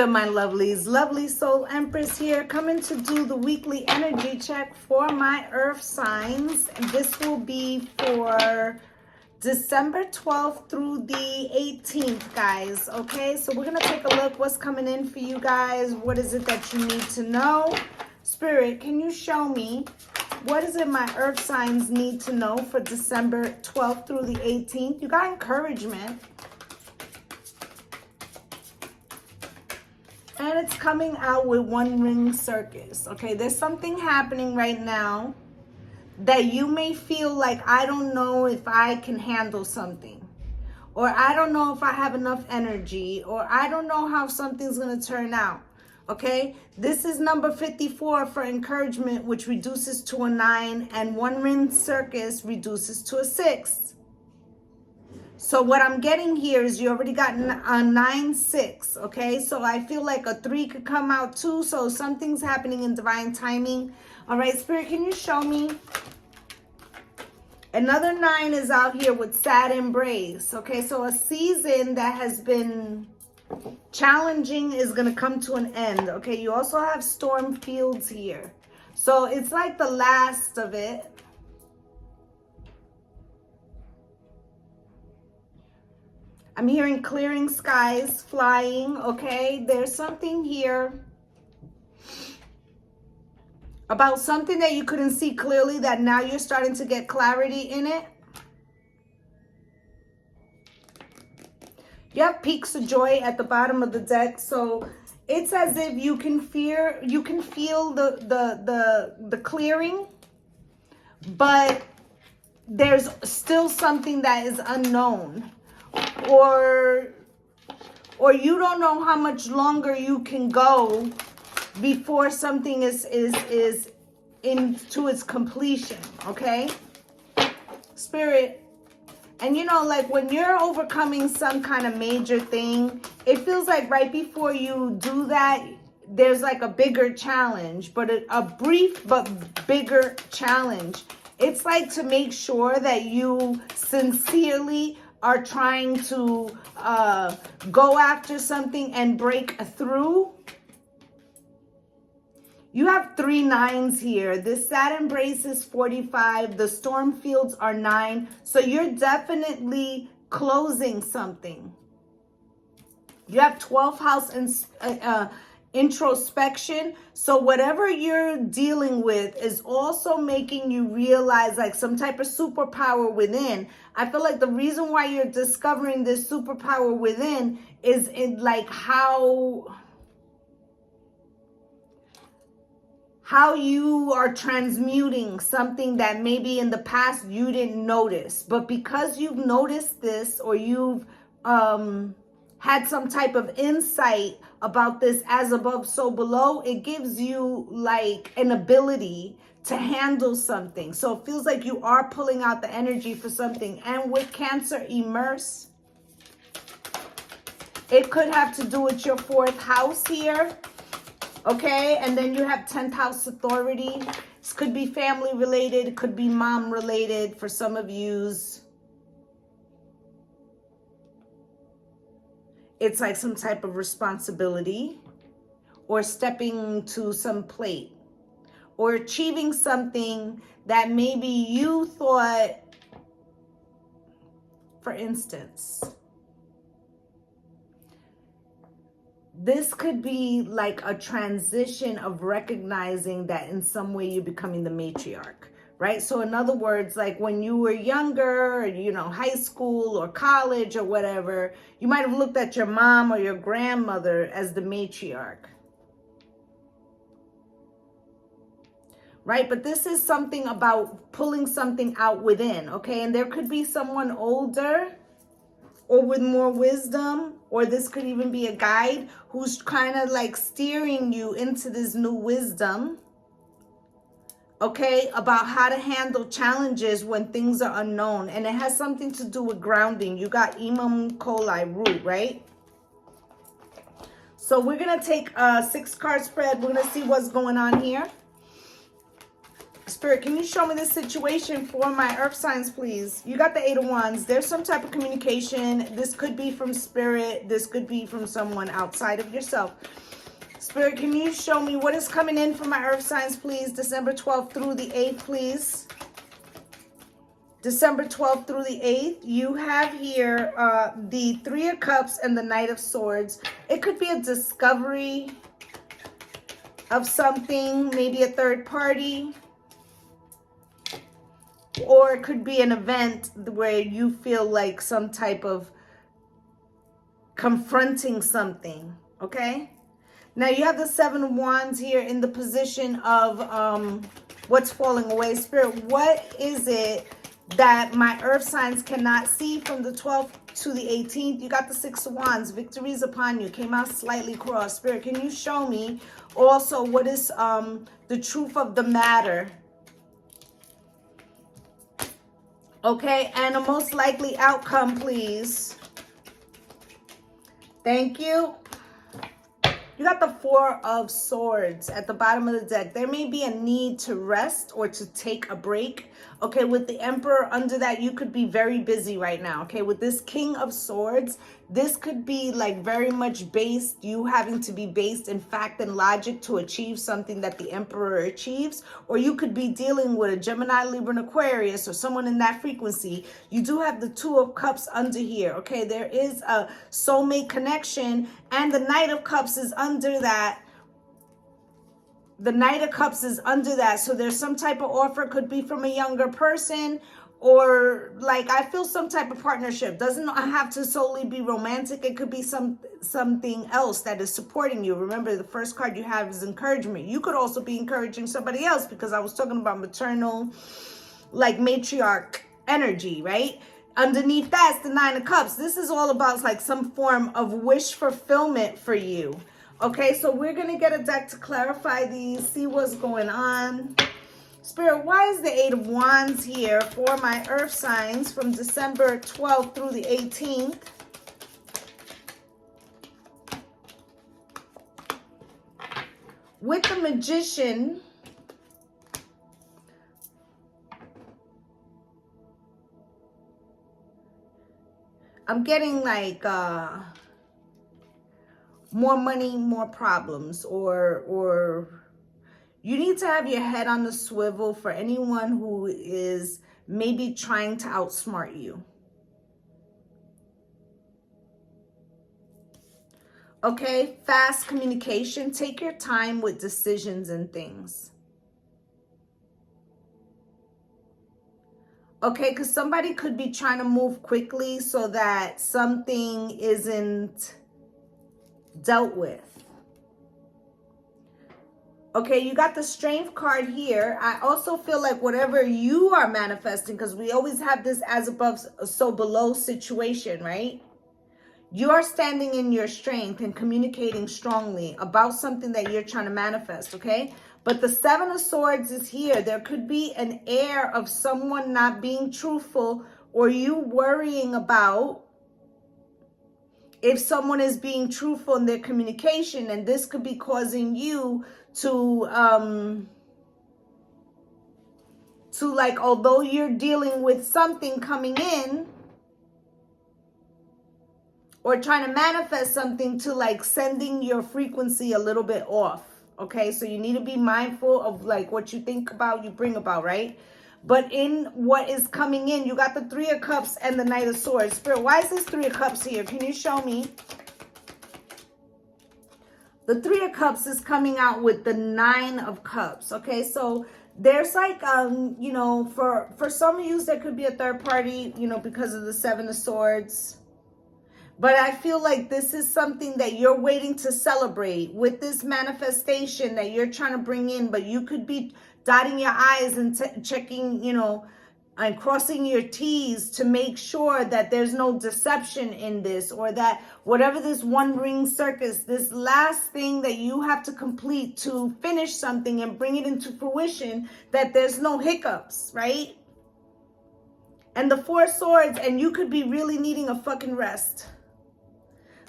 my lovelies. Lovely Soul Empress here, coming to do the weekly energy check for my earth signs. And this will be for December 12th through the 18th, guys. Okay, so we're going to take a look what's coming in for you guys. What is it that you need to know? Spirit, can you show me what is it my earth signs need to know for December 12th through the 18th? You got encouragement. And it's coming out with one ring circus. Okay, there's something happening right now that you may feel like, I don't know if I can handle something. Or I don't know if I have enough energy. Or I don't know how something's going to turn out. Okay, this is number 54 for encouragement, which reduces to a 9. And one ring circus reduces to a 6. So what I'm getting here is you already got a 9-6, okay? So I feel like a 3 could come out too. So something's happening in divine timing. All right, Spirit, can you show me? Another 9 is out here with sad embrace, okay? So a season that has been challenging is going to come to an end, okay? You also have storm fields here. So it's like the last of it. I'm hearing clearing skies, flying, okay? There's something here about something that you couldn't see clearly that now you're starting to get clarity in it. You have peaks of joy at the bottom of the deck. So it's as if you can feel the clearing, but there's still something that is unknown. Or you don't know how much longer you can go before something is into its completion, okay? Spirit, and you know, like when you're overcoming some kind of major thing, it feels like right before you do that, there's like a bigger challenge, but a brief but bigger challenge. It's like to make sure that you sincerely are trying to go after something and break through. You have 3 9s here. This sad embrace is 45. The storm fields are 9. So you're definitely closing something. You have 12th house and introspection. So whatever you're dealing with is also making you realize like some type of superpower within. I feel like the reason why you're discovering this superpower within is in like how you are transmuting something that maybe in the past you didn't notice. But because you've noticed this, or you've had some type of insight about this as above, so below, it gives you like an ability to handle something. So it feels like you are pulling out the energy for something. And with Cancer immerse, it could have to do with your 4th house here. Okay, and then you have 10th house authority. This could be family related. It could be mom related for some of yous. It's like some type of responsibility or stepping to some plate or achieving something that maybe you thought, for instance, this could be like a transition of recognizing that in some way you're becoming the matriarch. Right? So in other words, like when you were younger, you know, high school or college or whatever, you might have looked at your mom or your grandmother as the matriarch. Right? But this is something about pulling something out within, okay? And there could be someone older or with more wisdom, or this could even be a guide who's kind of like steering you into this new wisdom. Okay, about how to handle challenges when things are unknown. And it has something to do with grounding. You got Imam Coli root, right? So we're going to take a 6-card spread. We're going to see what's going on here. Spirit, can you show me this situation for my earth signs, please? You got the 8 of Wands. There's some type of communication. This could be from Spirit. This could be from someone outside of yourself. Spirit, can you show me what is coming in for my earth signs, please? December 12th through the 8th, please. December 12th through the 8th. You have here the 3 of Cups and the Knight of Swords. It could be a discovery of something, maybe a third party. Or it could be an event where you feel like some type of confronting something, okay? Now you have the 7 of Wands here in the position of what's falling away. Spirit, what is it that my earth signs cannot see from the 12th to the 18th? You got the 6 of Wands. Victory is upon you. Came out slightly crossed. Spirit, can you show me also what is the truth of the matter? Okay, and a most likely outcome, please. Thank you. You got the 4 of Swords at the bottom of the deck. There may be a need to rest or to take a break. Okay, with the Emperor under that, you could be very busy right now. Okay, with this King of Swords, this could be like very much based, you having to be based in fact and logic to achieve something that the Emperor achieves. Or you could be dealing with a Gemini, Libra, and Aquarius, or someone in that frequency. You do have the 2 of Cups under here. Okay, there is a soulmate connection, and the Knight of Cups is under that. The Knight of Cups is under that. So there's some type of offer. Could be from a younger person, or like I feel some type of partnership. Doesn't have to solely be romantic. It could be something else that is supporting you. Remember, the first card you have is encouragement. You could also be encouraging somebody else, because I was talking about maternal, like matriarch energy, right? Underneath that's the 9 of Cups. This is all about like some form of wish fulfillment for you. Okay, so we're going to get a deck to clarify these, see what's going on. Spirit, why is the 8 of Wands here for my earth signs from December 12th through the 18th? With the Magician, I'm getting like more money, more problems, or you need to have your head on the swivel for anyone who is maybe trying to outsmart you. Okay, fast communication. Take your time with decisions and things. Okay, because somebody could be trying to move quickly so that something isn't dealt with. Okay, you got the Strength card here. I also feel like whatever you are manifesting, because we always have this as above, so below situation, right? You are standing in your strength and communicating strongly about something that you're trying to manifest, okay? But the 7 of Swords is here. There could be an air of someone not being truthful, or you worrying about if someone is being truthful in their communication, and this could be causing you to like, although you're dealing with something coming in or trying to manifest something, to like sending your frequency a little bit off. Okay, so you need to be mindful of like what you think about, you bring about, right? But in what is coming in, you got the 3 of Cups and the Knight of Swords. Spirit, why is this 3 of Cups here? Can you show me? The 3 of Cups is coming out with the 9 of Cups. Okay, so there's like, you know, for some of you, there could be a third party, you know, because of the 7 of Swords. But I feel like this is something that you're waiting to celebrate with this manifestation that you're trying to bring in. But you could be dotting your I's and checking, you know, and crossing your T's to make sure that there's no deception in this, or that whatever this one ring circus, this last thing that you have to complete to finish something and bring it into fruition, that there's no hiccups, right? And the 4 of Swords, and you could be really needing a fucking rest.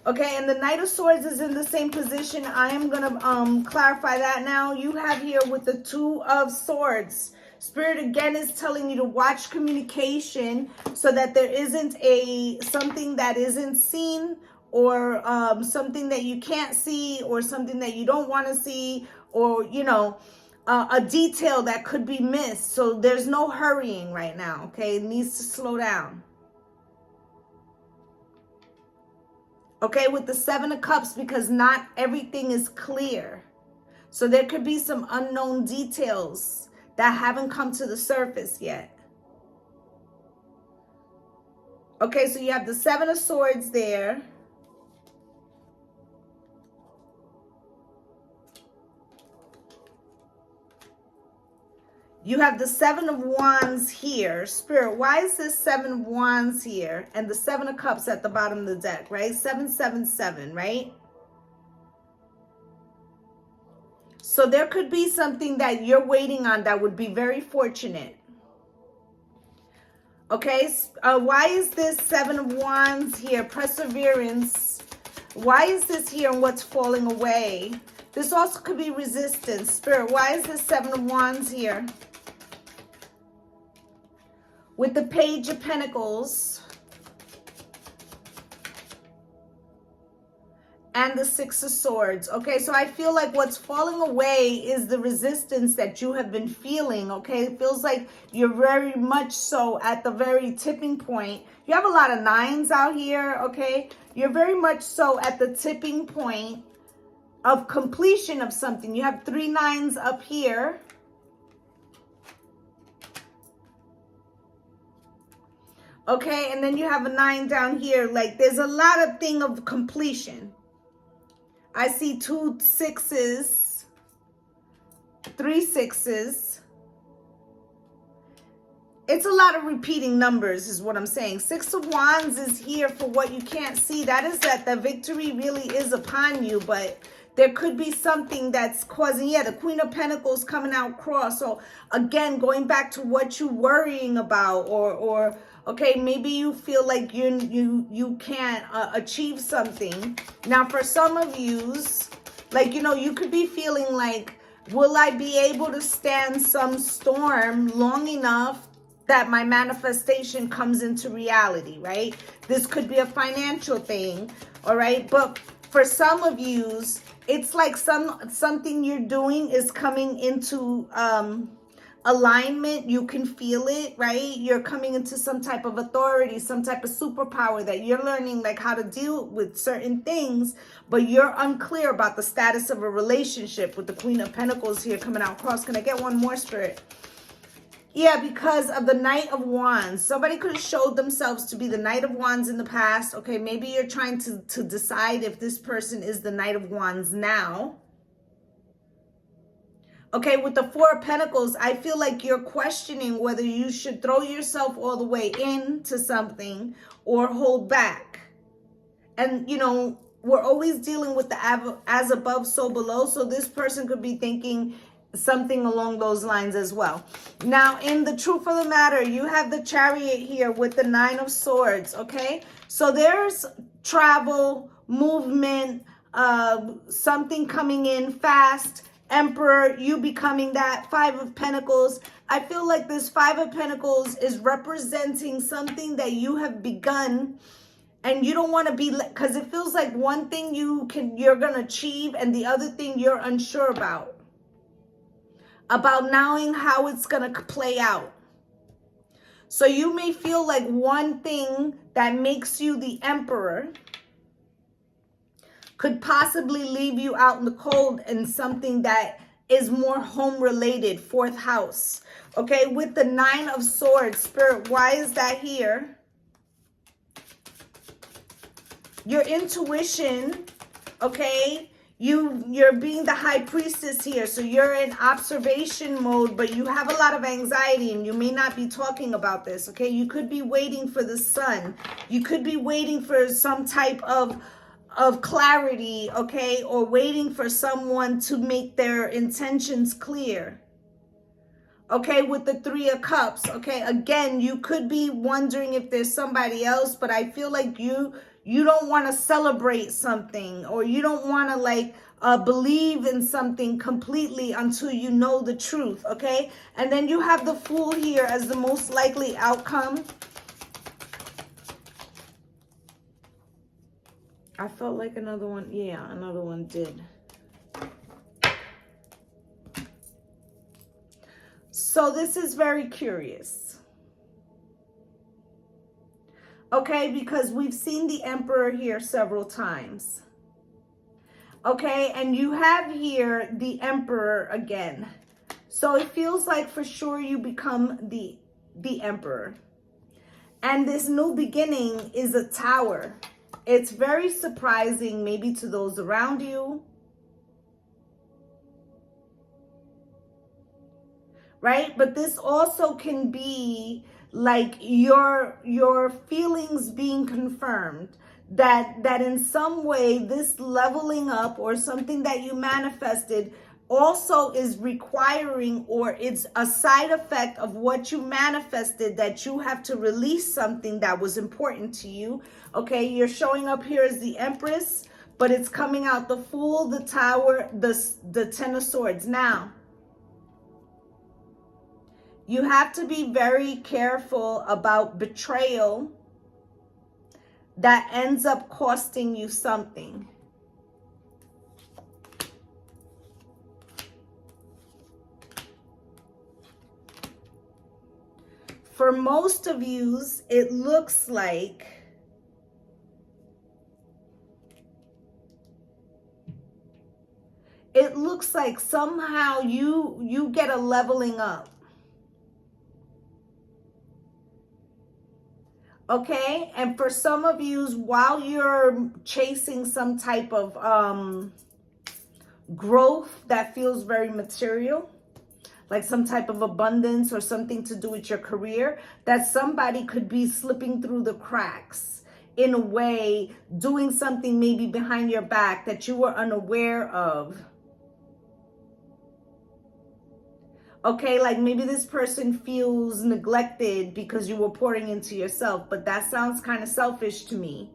Okay, and the Knight of Swords is in the same position. I am going to clarify that now. You have here with the 2 of Swords. Spirit again is telling you to watch communication so that there isn't something that isn't seen, or something that you can't see, or something that you don't want to see, or, you know, a detail that could be missed. So there's no hurrying right now, okay? It needs to slow down. Okay, with the Seven of Cups, because not everything is clear. So there could be some unknown details that haven't come to the surface yet. Okay, so you have the Seven of Swords there. You have the Seven of Wands here. Spirit, why is this Seven of Wands here and the Seven of Cups at the bottom of the deck, right? 777, right? So there could be something that you're waiting on that would be very fortunate. Okay, why is this Seven of Wands here? Perseverance. Why is this here and what's falling away? This also could be resistance. Spirit, why is this Seven of Wands here? With the Page of Pentacles and the Six of Swords. Okay, so I feel like what's falling away is the resistance that you have been feeling, okay? It feels like you're very much so at the very tipping point. You have a lot of nines out here, okay? You're very much so at the tipping point of completion of something. You have 3 nines up here. Okay, and then you have a 9 down here. Like, there's a lot of thing of completion. I see 2 6s, 3 6s. It's a lot of repeating numbers is what I'm saying. 6 of Wands is here for what you can't see. That is that the victory really is upon you, but there could be something that's causing, yeah, the Queen of Pentacles coming out cross. So again, going back to what you're worrying about, or okay, maybe you feel like you can't achieve something. Now, for some of yous, like, you know, you could be feeling like, will I be able to stand some storm long enough that my manifestation comes into reality, right? This could be a financial thing, all right? But for some of yous, it's like something you're doing is coming into alignment. You can feel it, right? You're coming into some type of authority, some type of superpower that you're learning, like how to deal with certain things, but you're unclear about the status of a relationship with the Queen of Pentacles here coming out cross. Can I get one more, Spirit? Yeah, because of the Knight of Wands. Somebody could have showed themselves to be the Knight of Wands in the past. Okay, maybe you're trying to decide if this person is the Knight of Wands now. Okay, with the Four of Pentacles, I feel like you're questioning whether you should throw yourself all the way into something or hold back. And, you know, we're always dealing with the as above, so below. So this person could be thinking something along those lines as well. Now, in the truth of the matter, you have the Chariot here with the 9 of Swords, okay? So there's travel, movement, something coming in fast. Emperor, you becoming that 5 of Pentacles. I feel like this 5 of Pentacles is representing something that you have begun, and you don't want to be, because it feels like one thing you're going to achieve and the other thing you're unsure about knowing how it's going to play out. So you may feel like one thing that makes you the Emperor could possibly leave you out in the cold in something that is more home related, 4th house. Okay, with the 9 of Swords, Spirit, why is that here? Your intuition, okay? You're being the High Priestess here, so you're in observation mode, but you have a lot of anxiety and you may not be talking about this, okay? You could be waiting for the sun. You could be waiting for some type of clarity, okay? Or waiting for someone to make their intentions clear. Okay, with the 3 of Cups, okay? Again, you could be wondering if there's somebody else, but I feel like you don't want to celebrate something, or you don't want to, like, believe in something completely until you know the truth, okay? And then you have the Fool here as the most likely outcome. I felt like another one, yeah, another one did. So this is very curious. Okay, because we've seen the Emperor here several times. Okay, and you have here the Emperor again. So it feels like for sure you become the Emperor. And this new beginning is a Tower. It's very surprising maybe to those around you. Right? But this also can be like your feelings being confirmed. That in some way this leveling up or something that you manifested also is requiring, or it's a side effect of what you manifested, that you have to release something that was important to you. Okay, you're showing up here as the Empress, but it's coming out the Fool, the Tower, the Ten of Swords. Now, you have to be very careful about betrayal that ends up costing you something. For most of you, it looks like somehow you get a leveling up. Okay, and for some of you, while you're chasing some type of growth that feels very material, like some type of abundance or something to do with your career, that somebody could be slipping through the cracks in a way, doing something maybe behind your back that you were unaware of. Okay, like maybe this person feels neglected because you were pouring into yourself, but that sounds kind of selfish to me.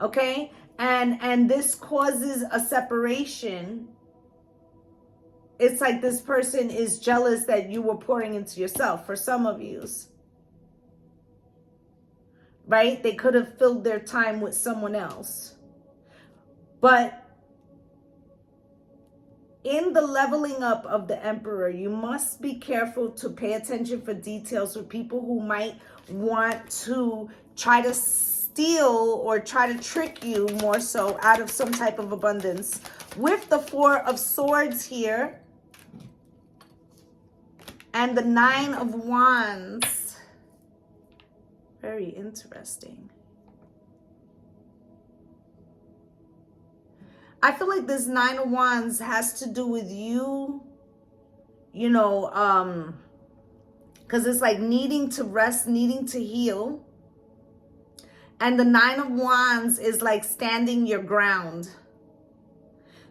Okay, and this causes a separation. It's like this person is jealous that you were pouring into yourself, for some of you. Right? They could have filled their time with someone else. But in the leveling up of the Emperor, you must be careful to pay attention for details with people who might want to try to steal or try to trick you more so out of some type of abundance. With the Four of Swords here and the Nine of Wands. Very interesting. I feel like this Nine of Wands has to do with you, you know, because it's like needing to rest, needing to heal. And the Nine of Wands is like standing your ground.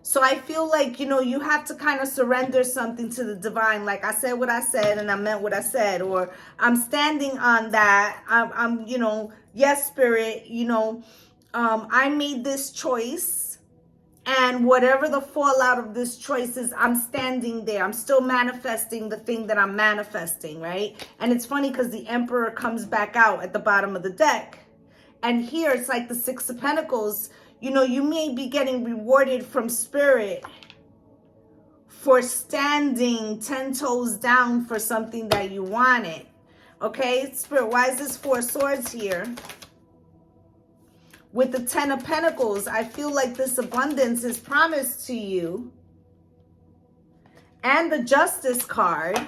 So I feel like, you know, you have to kind of surrender something to the divine. Like I said what I said and I meant what I said, or I'm standing on that. I'm you know, yes, Spirit, you know, I made this choice. And whatever the fallout of this choice is, I'm standing there. I'm still manifesting the thing that I'm manifesting, right? And it's funny because the Emperor comes back out at the bottom of the deck. And here it's like the Six of Pentacles. You know, you may be getting rewarded from Spirit for standing 10 toes down for something that you wanted. Okay, Spirit, why is this Four of Swords here? With the Ten of Pentacles, I feel like this abundance is promised to you. And the Justice card.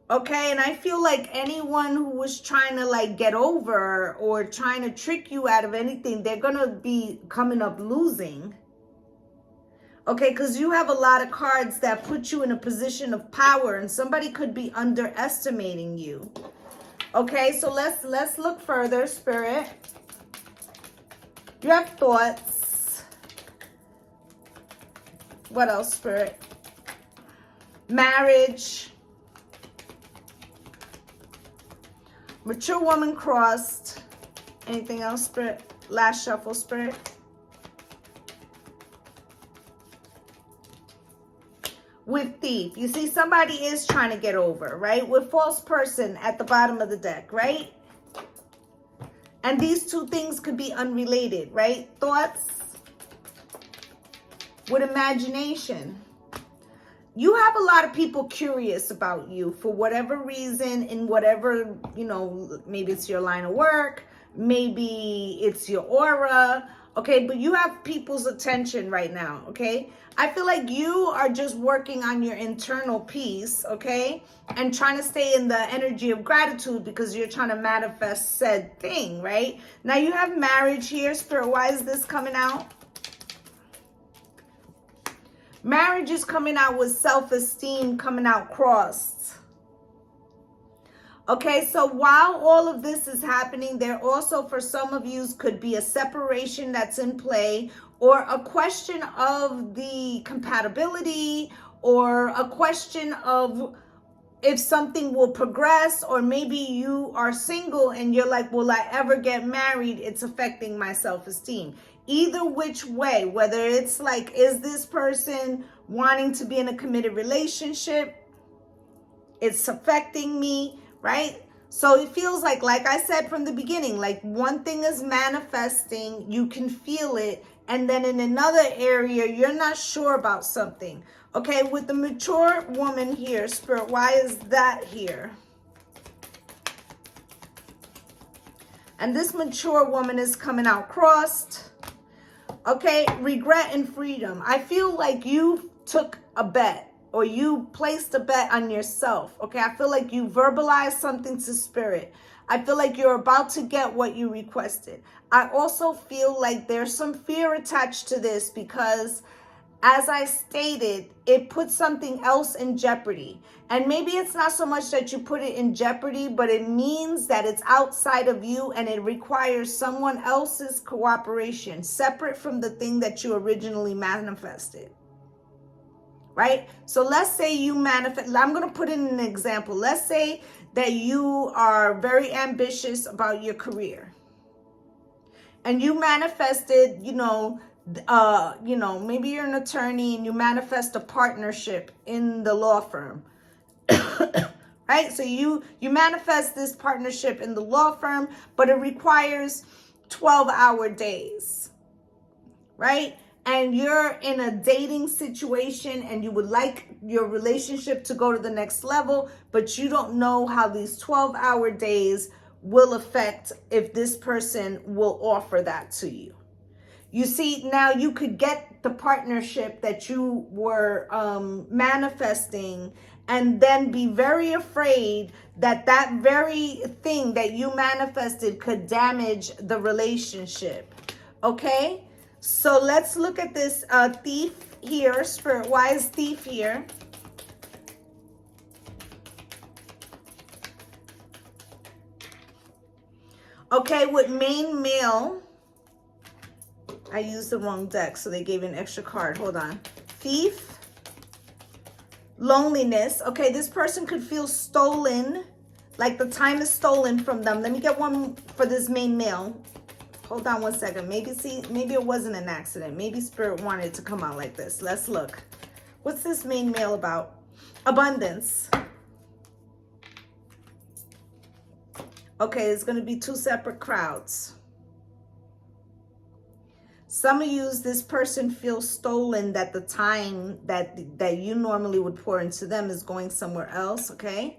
Okay, and I feel like anyone who was trying to like get over or trying to trick you out of anything, they're going to be coming up losing. Okay, because you have a lot of cards that put you in a position of power and somebody could be underestimating you. Okay, so let's look further, Spirit. You have thoughts. What else, Spirit? Marriage. Mature woman crossed. Anything else, Spirit? Last shuffle, Spirit. with Thief. You see, somebody is trying to get over, right? With False Person at the bottom of the deck, right? And these two things could be unrelated, right? Thoughts with imagination. You have a lot of people curious about you for whatever reason, in whatever, you know, maybe it's your line of work, maybe it's your aura, okay? But you have people's attention right now, okay? I feel like you are just working on your internal peace, okay? And trying to stay in the energy of gratitude because you're trying to manifest said thing, right? Now you have marriage here. Spirit, why is this coming out? Marriage is coming out with self-esteem coming out crossed. Okay, so while all of this is happening, there also for some of you could be a separation that's in play, or a question of the compatibility, or a question of if something will progress, or maybe you are single and you're like, will I ever get married? It's affecting my self-esteem. Either which way, whether it's like, is this person wanting to be in a committed relationship? It's affecting me, right? So it feels like I said from the beginning, like one thing is manifesting, you can feel it, and then in another area, you're not sure about something. Okay, with the mature woman here, Spirit, why is that here? And this mature woman is coming out crossed. Okay, regret and freedom. I feel like you took a bet, or you placed a bet on yourself. Okay, I feel like you verbalized something to Spirit. I feel like you're about to get what you requested. I also feel like there's some fear attached to this because, as I stated, it puts something else in jeopardy. And maybe it's not so much that you put it in jeopardy, but it means that it's outside of you and it requires someone else's cooperation, separate from the thing that you originally manifested. Right? So let's say you manifest, I'm going to put in an example. Let's say that you are very ambitious about your career. And you manifested, maybe you're an attorney and you manifest a partnership in the law firm. Right? So you manifest this partnership in the law firm, but it requires 12-hour days. Right? And you're in a dating situation and you would like your relationship to go to the next level, but you don't know how these 12-hour days will affect if this person will offer that to you. You see, now you could get the partnership that you were manifesting and then be very afraid that that very thing that you manifested could damage the relationship. Okay? So let's look at this thief here. Spirit, why is thief here? Okay, with main male, I used the wrong deck, so they gave an extra card. Hold on. Thief, loneliness. Okay, this person could feel stolen, like the time is stolen from them. Let me get one for this main male. Hold on one second. Maybe it wasn't an accident. Maybe Spirit wanted it to come out like this. Let's look. What's this main male about? Abundance. Okay, it's going to be two separate crowds. Some of you, this person feels stolen, that the time that you normally would pour into them is going somewhere else, okay?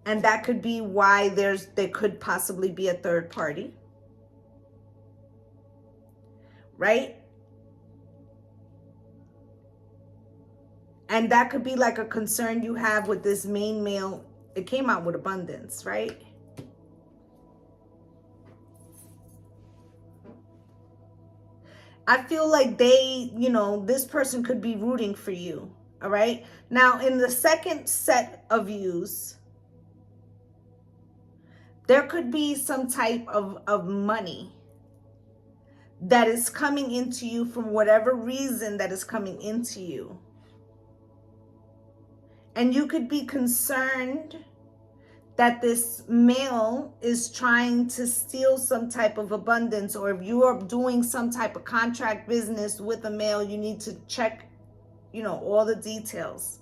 And that could be why there could possibly be a third party. Right? And that could be like a concern you have with this main male. It came out with abundance, right? I feel like this person could be rooting for you, all right? Now, in the second set of views, there could be some type of money that is coming into you from whatever reason that is coming into you. And you could be concerned that this male is trying to steal some type of abundance, or if you are doing some type of contract business with a male, you need to check all the details.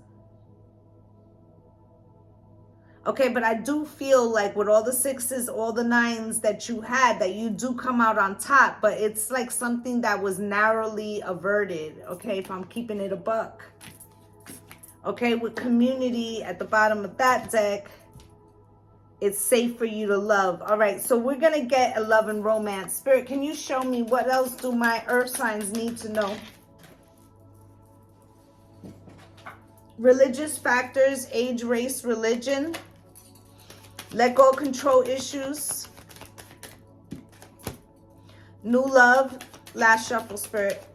Okay, but I do feel like with all the sixes, all the nines that you had, that you do come out on top, but it's like something that was narrowly averted, okay, if I'm keeping it a buck. Okay, with community at the bottom of that deck, it's safe for you to love. All right, so we're going to get a love and romance. Spirit, can you show me what else do my earth signs need to know? Religious factors, age, race, religion. Let go of control issues. New love. Last shuffle, Spirit.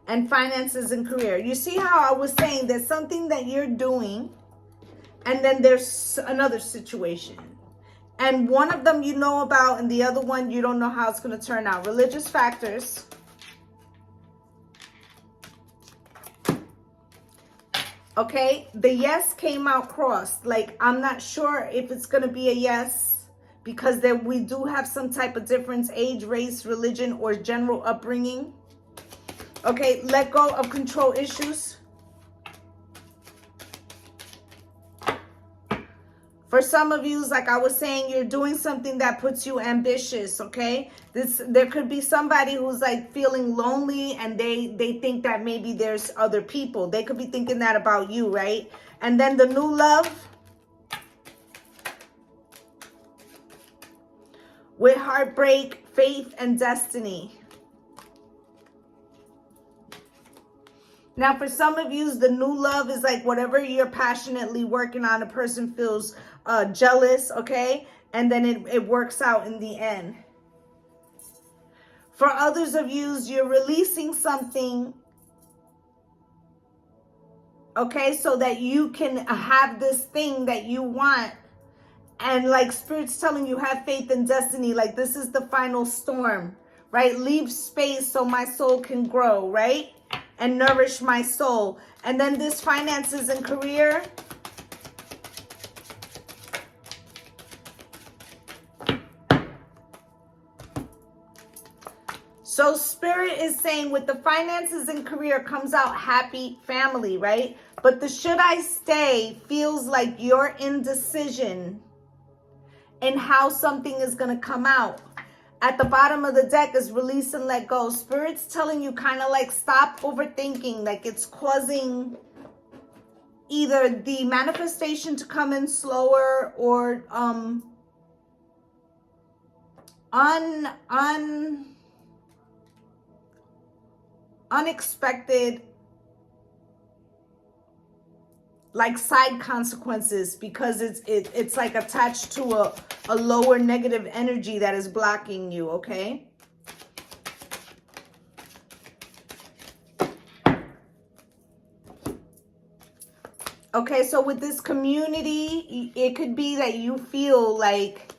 And finances and career. You see how I was saying there's something that you're doing, and then there's another situation. And one of them you know about, and the other one you don't know how it's going to turn out. Religious factors. Okay, the yes came out crossed. Like, I'm not sure if it's going to be a yes, because we do have some type of difference, age, race, religion, or general upbringing. Okay, let go of control issues. For some of you, like I was saying, you're doing something that puts you ambitious, okay? There could be somebody who's like feeling lonely, and they think that maybe there's other people. They could be thinking that about you, right? And then the new love. With heartbreak, faith, and destiny. Now, for some of you, the new love is like whatever you're passionately working on, a person feels jealous, okay? And then it works out in the end. For others of you, you're releasing something, okay, so that you can have this thing that you want. And like Spirit's telling you, have faith in destiny. Like, this is the final storm, right? Leave space so my soul can grow, right? And nourish my soul. And then this finances and career. So Spirit is saying with the finances and career comes out happy family, right? But the should I stay feels like your indecision in how something is going to come out. At the bottom of the deck is release and let go. Spirit's telling you kind of like stop overthinking, like it's causing either the manifestation to come in slower or unexpected like side consequences, because it's like attached to a lower negative energy that is blocking you, okay? Okay, so with this community, it could be that you feel like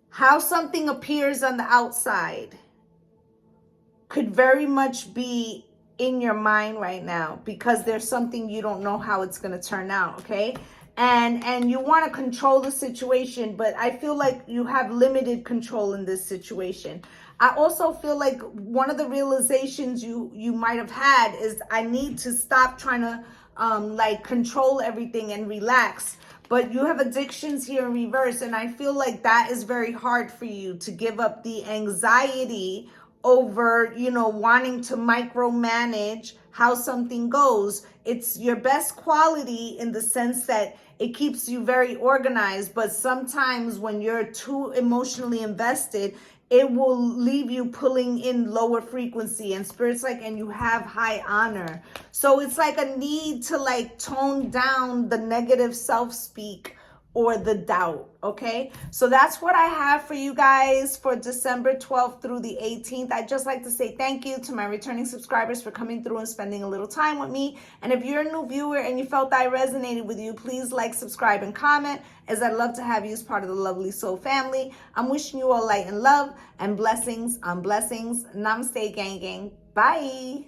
how something appears on the outside could very much be in your mind right now, because there's something you don't know how it's going to turn out, okay? And you want to control the situation, but I feel like you have limited control in this situation. I also feel like one of the realizations you might have had is I need to stop trying to like control everything and relax. But you have addictions here in reverse, and I feel like that is very hard for you to give up the anxiety over, wanting to micromanage how something goes. It's your best quality in the sense that it keeps you very organized, but sometimes when you're too emotionally invested, it will leave you pulling in lower frequency. And Spirit's like, and you have high honor. So it's like a need to like tone down the negative self-speak or the doubt, okay? So that's what I have for you guys for December 12th through the 18th. I'd just like to say thank you to my returning subscribers for coming through and spending a little time with me. And if you're a new viewer and you felt I resonated with you, please like, subscribe, and comment, as I'd love to have you as part of the Lovely Soul family. I'm wishing you all light and love and blessings on blessings. Namaste, gang gang. Bye.